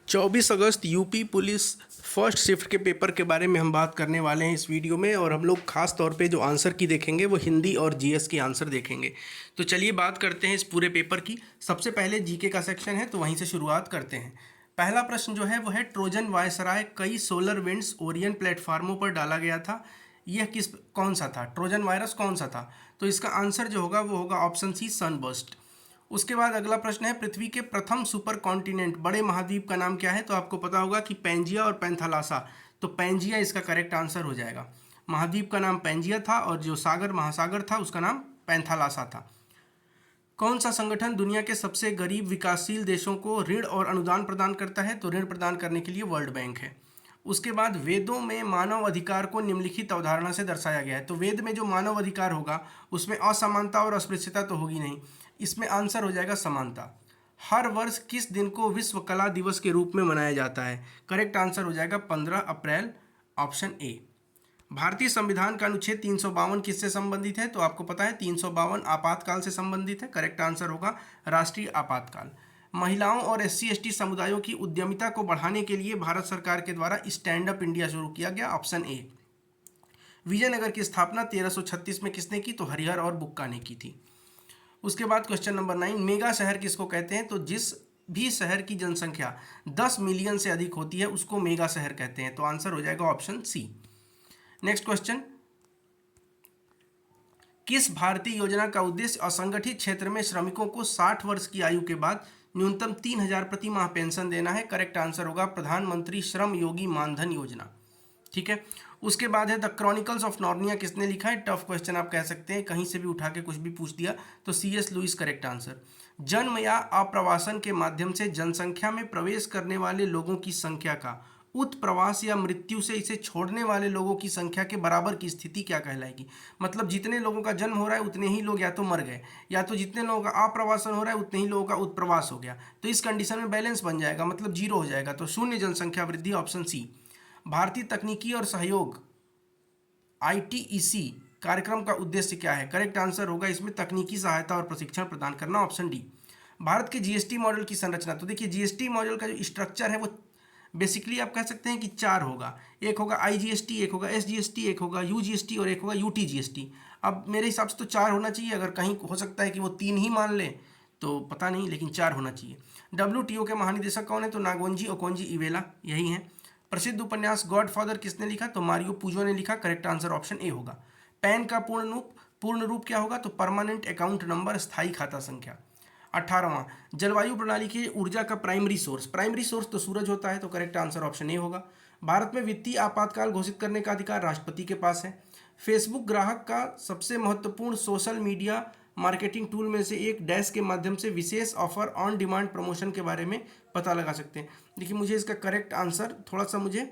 24 अगस्त UP police first shift के paper के बारे में हम बात करने वाले हैं इस वीडियो में। और हम लोग खास तौर पे जो आंसर की देखेंगे वो हिंदी और जीएस के आंसर देखेंगे। तो चलिए बात करते हैं इस पूरे पेपर की। सबसे पहले जीके का सेक्शन है तो वहीं से शुरुआत करते हैं। पहला प्रश्न जो है वो है, ट्रोजन वायसराय कई सोलर विंड्स ओरियन प्लेटफार्मों पर डाला गया था, यह कौन सा था? ट्रोजन वायरस कौन सा था? तो इसका आंसर जो होगा वो होगा ऑप्शन सी, सनबर्स्ट। उसके बाद अगला प्रश्न है, पृथ्वी के प्रथम सुपर कॉन्टिनेंट बड़े महाद्वीप का नाम क्या है? तो आपको पता होगा कि पैंजिया और पैंथालासा, तो पैंजिया इसका करेक्ट आंसर हो जाएगा। महाद्वीप का नाम पैंजिया था और जो सागर महासागर था उसका नाम पैंथालासा था। कौन सा संगठन दुनिया के सबसे गरीब विकासशील देशों को ऋण और अनुदान प्रदान करता है? तो ऋण प्रदान करने के लिए वर्ल्ड बैंक है। उसके बाद वेदों में मानव अधिकार को निम्नलिखित अवधारणा से दर्शाया गया है। तो वेद में जो मानव अधिकार होगा उसमें असमानता और अस्पृश्यता तो होगी नहीं, इसमें आंसर हो जाएगा समानता। हर वर्ष किस दिन को विश्व कला दिवस के रूप में मनाया जाता है? करेक्ट आंसर हो जाएगा 15 अप्रैल, ऑप्शन ए। भारतीय संविधान का अनुच्छेद 352 किससे संबंधित है? तो आपको पता है 352 आपातकाल से संबंधित है। करेक्ट आंसर होगा राष्ट्रीय आपातकाल। महिलाओं और SC/ST समुदायों की उद्यमिता को बढ़ाने के लिए भारत सरकार के द्वारा स्टैंड अप इंडिया शुरू किया गया, ऑप्शन ए। विजयनगर की स्थापना 1336 में किसने की? तो हरिहर और बुक्का ने की थी। उसके बाद क्वेश्चन नंबर 9, मेगा शहर किसको कहते हैं? तो जिस भी शहर की जनसंख्या 10 मिलियन से अधिक होती है उसको मेगा शहर कहते हैं। तो आंसर हो जाएगा ऑप्शन सी। नेक्स्ट क्वेश्चन, किस भारतीय योजना का उद्देश्य असंगठित क्षेत्र में श्रमिकों को 60 वर्ष की आयु के बाद न्यूनतम 3,000 प्रति माह पेंशन देना है? करेक्ट आंसर होगा प्रधानमंत्री श्रम योगी मानधन योजना। ठीक है। उसके बाद है द क्रॉनिकल्स ऑफ नार्निया किसने लिखा है? टफ क्वेश्चन आप कह सकते हैं, कहीं से भी उठा के कुछ भी पूछ दिया। तो C.S. Lewis correct answer. जन्म या अप्रवासन के माध्यम से जनसंख्या में प्रवेश करने वाले लोगों की संख्या का उत्प्रवास या मृत्यु से इसे छोड़ने वाले लोगों की संख्या के बराबर की स्थिति क्या कहलाएगी? मतलब जितने लोगों का जन्म हो रहा है उतने ही लोग या तो मर गए, या तो जितने लोगों का अप्रवासन हो रहा है उतने ही लोगों का उत्प्रवास हो गया। तो इस कंडीशन में बैलेंस बन जाएगा, मतलब जीरो हो जाएगा। तो शून्य जनसंख्या वृद्धि, ऑप्शन सी। भारतीय तकनीकी और सहयोग ITEC कार्यक्रम का उद्देश्य क्या है? करेक्ट आंसर होगा इसमें तकनीकी सहायता और प्रशिक्षण प्रदान करना, ऑप्शन डी। भारत के GST मॉडल की संरचना, तो देखिए GST मॉडल का जो स्ट्रक्चर है वो बेसिकली आप कह सकते हैं कि 4 होगा। एक होगा IGST, एक होगा SGST, एक होगा UGST और एक होगा UTGST। अब मेरे हिसाब से तो 4 होना चाहिए, अगर कहीं हो सकता है कि वो 3 ही मान लें तो पता नहीं, लेकिन 4 होना चाहिए। WTO के महानिदेशक कौन है? तो नागोंजी ओकोंजी इवेला, यही है। प्रसिद्ध उपन्यास गॉडफादर किसने लिखा? तो मारियो पुजो ने लिखा। करेक्ट आंसर ऑप्शन ए होगा। पैन का पूर्ण रूप क्या होगा? तो परमानेंट अकाउंट नंबर, स्थायी खाता संख्या। 18वां, जलवायु प्रणाली की ऊर्जा का प्राइमरी सोर्स तो सूरज होता है। तो करेक्ट आंसर ऑप्शन ए होगा। भारत में वित्तीय आपातकाल घोषित करने का अधिकार राष्ट्रपति के पास है। फेसबुक ग्राहक का सबसे महत्वपूर्ण सोशल मीडिया मार्केटिंग टूल में से एक डैश के माध्यम से विशेष ऑफर ऑन डिमांड प्रमोशन के बारे में पता लगा सकते हैं। देखिए मुझे इसका करेक्ट आंसर थोड़ा सा मुझे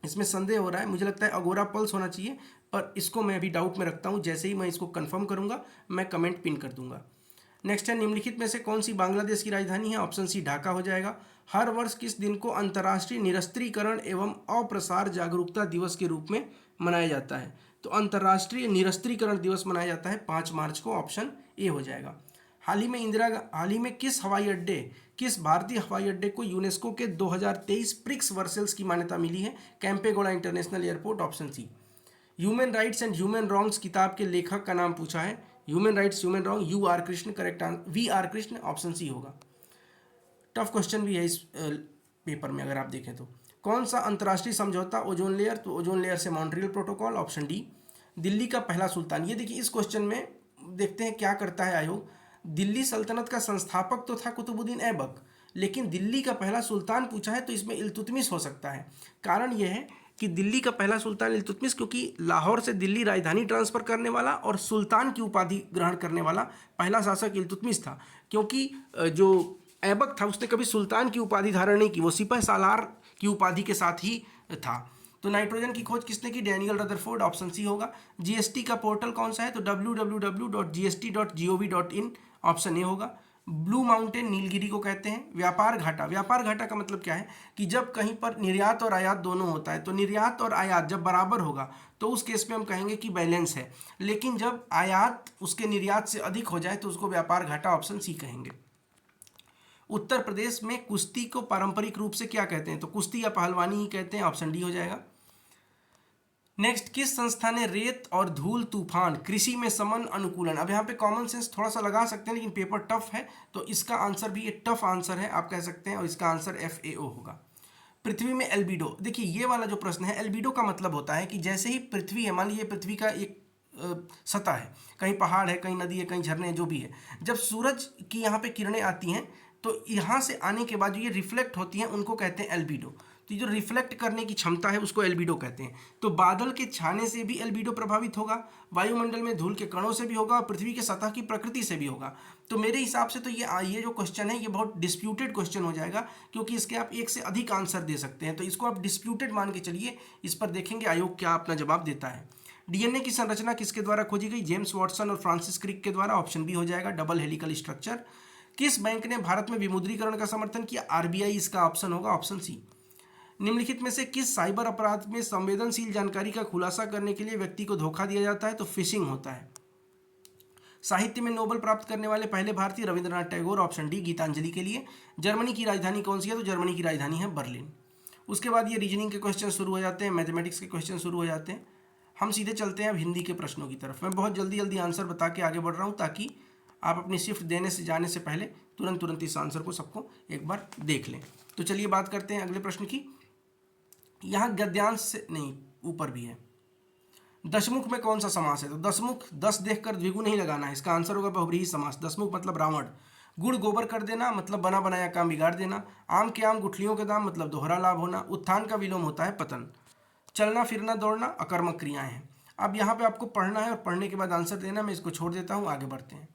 इसमें संदेह हो रहा है, मुझे लगता है अगोरा पल्स होना चाहिए, पर इसको मैं अभी डाउट में रखता हूँ। जैसे ही मैं इसको कंफर्म करूँगा मैं कमेंट पिन कर दूंगा। नेक्स्ट है, निम्नलिखित में से कौन सी बांग्लादेश की राजधानी है? ऑप्शन सी ढाका हो जाएगा। हर वर्ष किस दिन को अंतर्राष्ट्रीय निरस्त्रीकरण एवं अप्रसार जागरूकता दिवस के रूप में मनाया जाता है? तो अंतर्राष्ट्रीय निरस्त्रीकरण दिवस मनाया जाता है 5 मार्च को, ऑप्शन ए हो जाएगा। हाल ही में किस भारतीय हवाई अड्डे को यूनेस्को के 2023 प्रिक्स वर्सेल्स की मान्यता मिली है? Kempegowda international airport, option C. Human rights and human wrongs किताब के लेखक का नाम पूछा है। Human rights human wrong, U.R. Krishna. Correct answer V.R. Krishna, option C होगा। टफ क्वेश्चन भी है इस पेपर में अगर आप देखें तो। कौन सा अंतर्राष्ट्रीय समझौता ओजोन लेयर? तो ओजोन लेयर से Montreal protocol, option D. Delhi का पहला सुल्तान, ये देखिए इस क्वेश्चन में देखते हैं क्या करता है आयोग। दिल्ली सल्तनत का संस्थापक तो था कुतुबुद्दीन ऐबक, लेकिन दिल्ली का पहला सुल्तान पूछा है तो इसमें इल्तुतमिश हो सकता है। कारण यह है कि दिल्ली का पहला सुल्तान इल्तुतमिश, क्योंकि लाहौर से दिल्ली राजधानी ट्रांसफर करने वाला और सुल्तान की उपाधि ग्रहण करने वाला पहला शासक इल्तुतमिश था। क्योंकि जो ऐबक था उसने कभी सुल्तान की उपाधि धारण नहीं की, वो सिपह सालार की उपाधि के साथ ही था। तो नाइट्रोजन की खोज किसने की? डैनियल रदरफोर्ड, ऑप्शन सी होगा। GST का पोर्टल कौन सा है? तो www.gst.gov.in, ऑप्शन ए होगा। ब्लू माउंटेन नीलगिरी को कहते हैं। व्यापार घाटा का मतलब क्या है कि जब कहीं पर निर्यात और आयात दोनों होता है तो निर्यात और आयात जब बराबर होगा तो उस केस में हम कहेंगे कि बैलेंस है, लेकिन जब आयात उसके निर्यात से अधिक हो जाए तो उसको व्यापार घाटा, ऑप्शन सी कहेंगे। उत्तर प्रदेश में कुश्ती को पारंपरिक रूप से क्या कहते हैं? तो कुश्ती या पहलवानी ही कहते हैं, ऑप्शन डी हो जाएगा। नेक्स्ट, किस संस्था ने रेत और धूल तूफान कृषि में समन अनुकूलन, अब यहाँ पे कॉमन सेंस थोड़ा सा लगा सकते हैं लेकिन पेपर टफ है तो इसका आंसर भी ये टफ आंसर है आप कह सकते हैं, और इसका आंसर FAO होगा। पृथ्वी में एल्बिडो, देखिए ये वाला जो प्रश्न है, एल्बिडो का मतलब होता है कि जैसे ही पृथ्वी है, मान लीजिए पृथ्वी का एक सतह है, कहीं पहाड़ है, कहीं नदी है, कहीं झरने, जो भी है, जब सूरज की यहाँ पे किरणें आती हैं तो यहाँ से आने के बाद जो ये रिफ्लेक्ट होती हैं उनको कहते हैं एल्बिडो। तो जो रिफ्लेक्ट करने की क्षमता है उसको एल्बिडो कहते हैं। तो बादल के छाने से भी एल्बिडो प्रभावित होगा, वायुमंडल में धूल के कणों से भी होगा, और पृथ्वी के सतह की प्रकृति से भी होगा। तो मेरे हिसाब से तो ये जो क्वेश्चन है ये बहुत डिस्प्यूटेड क्वेश्चन हो जाएगा, क्योंकि इसके आप एक से अधिक आंसर दे सकते हैं, तो इसको आप डिस्प्यूटेड मान के चलिए। इस पर देखेंगे आयोग क्या अपना जवाब देता है। DNA की संरचना किसके द्वारा खोजी गई? जेम्स वॉटसन और फ्रांसिस क्रिक के द्वारा, ऑप्शन बी हो जाएगा, डबल हेलिकल स्ट्रक्चर। किस बैंक ने भारत में विमुद्रीकरण का समर्थन किया? RBI इसका ऑप्शन होगा, ऑप्शन सी। निम्नलिखित में से किस साइबर अपराध में संवेदनशील जानकारी का खुलासा करने के लिए व्यक्ति को धोखा दिया जाता है? तो फिशिंग होता है। साहित्य में नोबेल प्राप्त करने वाले पहले भारतीय? रविंद्रनाथ टैगोर, ऑप्शन डी, गीतांजलि के लिए। जर्मनी की राजधानी कौन सी है? तो जर्मनी की राजधानी है बर्लिन। उसके बाद ये रीजनिंग के क्वेश्चन शुरू हो जाते हैं, मैथमेटिक्स के क्वेश्चन शुरू हो जाते हैं। हम सीधे चलते हैं अब हिंदी के प्रश्नों की तरफ। मैं बहुत जल्दी जल्दी आंसर बता के आगे बढ़ रहा हूँ ताकि आप अपनी शिफ्ट देने से जाने से पहले तुरंत इस आंसर को सबको एक बार देख लें। तो चलिए बात करते हैं अगले प्रश्न की। यहाँ गद्यांश से नहीं, ऊपर भी है। दशमुख में कौन सा समास है? तो दशमुख, 10 देखकर द्विगुण नहीं लगाना है, इसका आंसर होगा बहुव्रीहि समास। दशमुख मतलब रावण। गुड़ गोबर कर देना मतलब बना बनाया काम बिगाड़ देना। आम के आम गुठलियों के दाम मतलब दोहरा लाभ होना। उत्थान का विलोम होता है पतन। चलना फिरना दौड़ना अकर्मक क्रियाएं हैं। अब यहाँ पे आपको पढ़ना है और पढ़ने के बाद आंसर देना। मैं इसको छोड़ देता हूँ, आगे बढ़ते हैं।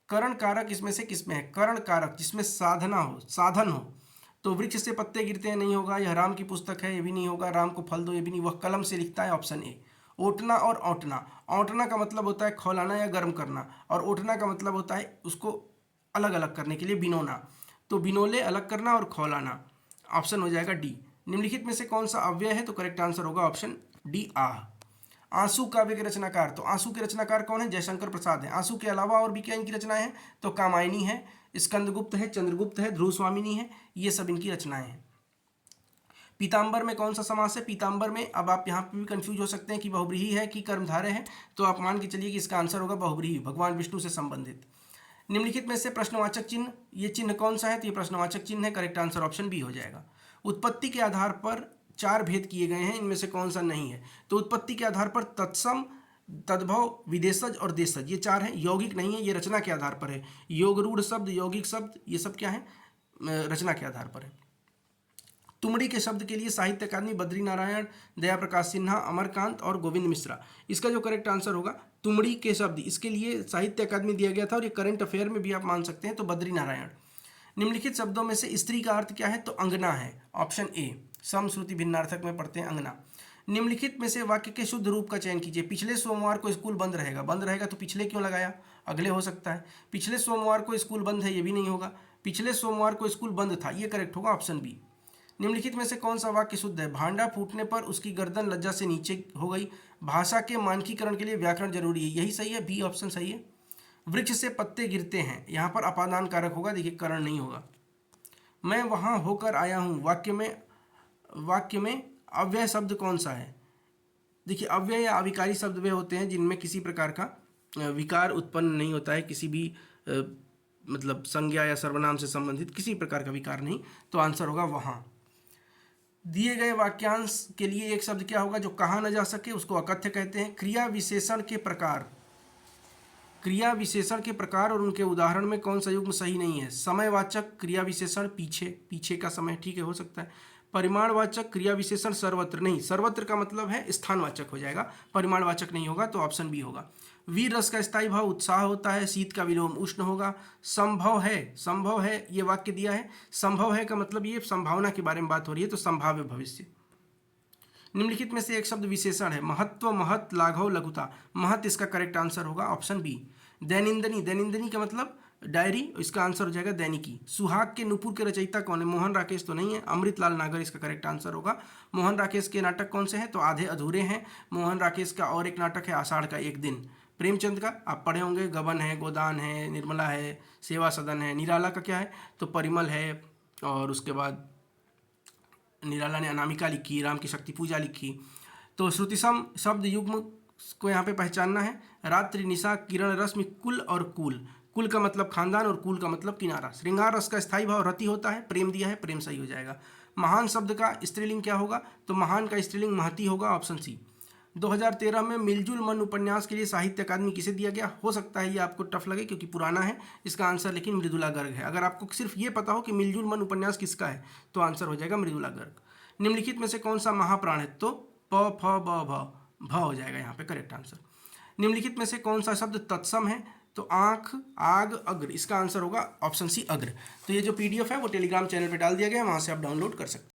करण कारक इसमें से किसमें है? करण कारक जिसमें साधना हो, साधन हो। तो वृक्ष से पत्ते गिरते हैं नहीं होगा, यह राम की पुस्तक है ये भी नहीं होगा, राम को फल दो ये भी नहीं, वह कलम से लिखता है, ऑप्शन ए। ओटना और औंटना, औंटना का मतलब होता है खौलाना या गर्म करना, और ओटना का मतलब होता है उसको अलग अलग करने के लिए, बिनोना। तो बिनोले अलग करना और खौलाना, ऑप्शन हो जाएगा डी। निम्नलिखित में से कौन सा अव्यय है? तो करेक्ट आंसर होगा ऑप्शन डी, आह। आंसू काव्य के रचनाकार, तो आंसू के रचनाकार कौन है? जयशंकर प्रसाद है। आंसू के अलावा और भी क्या इनकी रचनाएं हैं? तो कामायनी है, स्कंदगुप्त है, चंद्रगुप्त है, ध्रुव स्वामिनी है, ये सब इनकी रचनाएं हैं। पीताम्बर में कौन सा समास है? पीताम्बर में, अब आप यहाँ पे भी कंफ्यूज हो सकते हैं कि बहुव्रीहि है कि कर्मधारय है, तो आप मान के चलिए कि इसका आंसर होगा बहुव्रीहि, भगवान विष्णु से संबंधित। निम्नलिखित में से प्रश्नवाचक चिन्ह, ये चिन्ह कौन सा है? तो ये प्रश्नवाचक चिन्ह है, करेक्ट आंसर ऑप्शन बी हो जाएगा। उत्पत्ति के आधार पर 4 भेद किए गए हैं, इनमें से कौन सा नहीं है? तो उत्पत्ति के आधार पर तत्सम, तद्भव, विदेशज और देशज, ये 4 हैं। यौगिक नहीं है, ये रचना के आधार पर है। योगरूढ़ शब्द, यौगिक शब्द, ये सब क्या है? रचना के आधार पर है। तुमड़ी के शब्द के लिए साहित्य अकादमी बद्री नारायण, दया प्रकाश सिन्हा, अमरकांत और गोविंद मिश्रा, इसका जो करेक्ट आंसर होगा तुमड़ी के शब्द, इसके लिए साहित्य अकादमी दिया गया था, और ये करंट अफेयर में भी आप मान सकते हैं, तो बद्री नारायण। निम्नलिखित शब्दों में से स्त्री का अर्थ क्या है? तो अंगना है, ऑप्शन ए। समश्रुति भिन्नार्थक में पढ़ते हैं अंगना। निम्नलिखित में से वाक्य के शुद्ध रूप का चयन कीजिए। पिछले सोमवार को स्कूल बंद रहेगा, बंद रहेगा तो पिछले क्यों लगाया? अगले हो सकता है। पिछले सोमवार को स्कूल बंद है, ये भी नहीं होगा। पिछले सोमवार को स्कूल बंद था, ये करेक्ट होगा, ऑप्शन बी। निम्नलिखित में से कौन सा वाक्य शुद्ध है? भांडा फूटने पर उसकी गर्दन लज्जा से नीचे हो गई। भाषा के मानकीकरण के लिए व्याकरण जरूरी है, यही सही है, बी ऑप्शन सही है। वृक्ष से पत्ते गिरते हैं, यहाँ पर अपादान कारक होगा, देखिए करण नहीं होगा। मैं वहाँ होकर आया हूँ, वाक्य में अव्यय शब्द कौन सा है? देखिए अव्यय या अविकारी शब्द वे होते हैं जिनमें किसी प्रकार का विकार उत्पन्न नहीं होता है, किसी भी मतलब संज्ञा या सर्वनाम से संबंधित किसी प्रकार का विकार नहीं, तो आंसर होगा वहाँ। दिए गए वाक्यांश के लिए एक शब्द क्या होगा जो कहा न जा सके? उसको अकथ्य कहते हैं। क्रिया विशेषण के प्रकार और उनके उदाहरण में कौन सा युग्म सही नहीं है? समयवाचक क्रिया विशेषण पीछे का समय, ठीक है, हो सकता है। परिमाणवाचक क्रिया विशेषण सर्वत्र नहीं, सर्वत्र का मतलब है स्थानवाचक हो जाएगा, परिमाणवाचक नहीं होगा, तो ऑप्शन बी होगा। वीर रस का स्थायी भाव उत्साह होता है, शीत का विलोम उष्ण होगा। संभव है ये वाक्य दिया है, संभव है का मतलब ये संभावना के बारे में बात हो रही है, तो संभाव्य भविष्य। निम्नलिखित में से एक शब्द विशेषण है, महत्व, महत, लाघव, लघुता, महत इसका करेक्ट आंसर होगा, ऑप्शन बी। दैनिंदनी का मतलब डायरी, इसका आंसर हो जाएगा दैनिकी। सुहाग के नुपुर के रचयिता कौन है? मोहन राकेश तो नहीं है, अमृतलाल नागर इसका करेक्ट आंसर होगा। मोहन राकेश के नाटक कौन से हैं? तो आधे अधूरे हैं। मोहन राकेश का और एक नाटक है आषाढ़ का एक दिन। प्रेमचंद का आप पढ़े होंगे, गबन है, गोदान है, निर्मला है, सेवा सदन है। निराला का क्या है, तो परिमल है, और उसके बाद निराला ने अनामिका लिखी, राम की शक्ति पूजा लिखी। तो श्रुतिसम शब्द युग्म को यहाँ पे पहचानना है। रात्रि, निशा, किरण, रश्मि, कुल और कुल। कुल का मतलब खानदान और कुल का मतलब किनारा। श्रृंगार रस का स्थायी भाव रति होता है, प्रेम दिया है, प्रेम सही हो जाएगा। महान शब्द का स्त्रीलिंग क्या होगा, तो महान का स्त्रीलिंग महती होगा, ऑप्शन सी। 2013 में मिलजुल मन उपन्यास के लिए साहित्य अकादमी किसे दिया गया, हो सकता है ये आपको टफ लगे क्योंकि पुराना है। इसका आंसर लेकिन मृदुला गर्ग है। अगर आपको सिर्फ ये पता हो कि मिलजुल मन उपन्यास किसका है तो आंसर हो जाएगा मृदुला गर्ग। निम्नलिखित में से कौन सा महाप्राण है, तो प फ ब भ हो जाएगा यहाँ पे करेक्ट आंसर। निम्नलिखित में से कौन सा शब्द तत्सम है, तो आंख, आग, अग्र। इसका आंसर होगा ऑप्शन सी अग्र। तो ये जो PDF है वो टेलीग्राम चैनल पे डाल दिया गया है, वहाँ से आप डाउनलोड कर सकते हैं।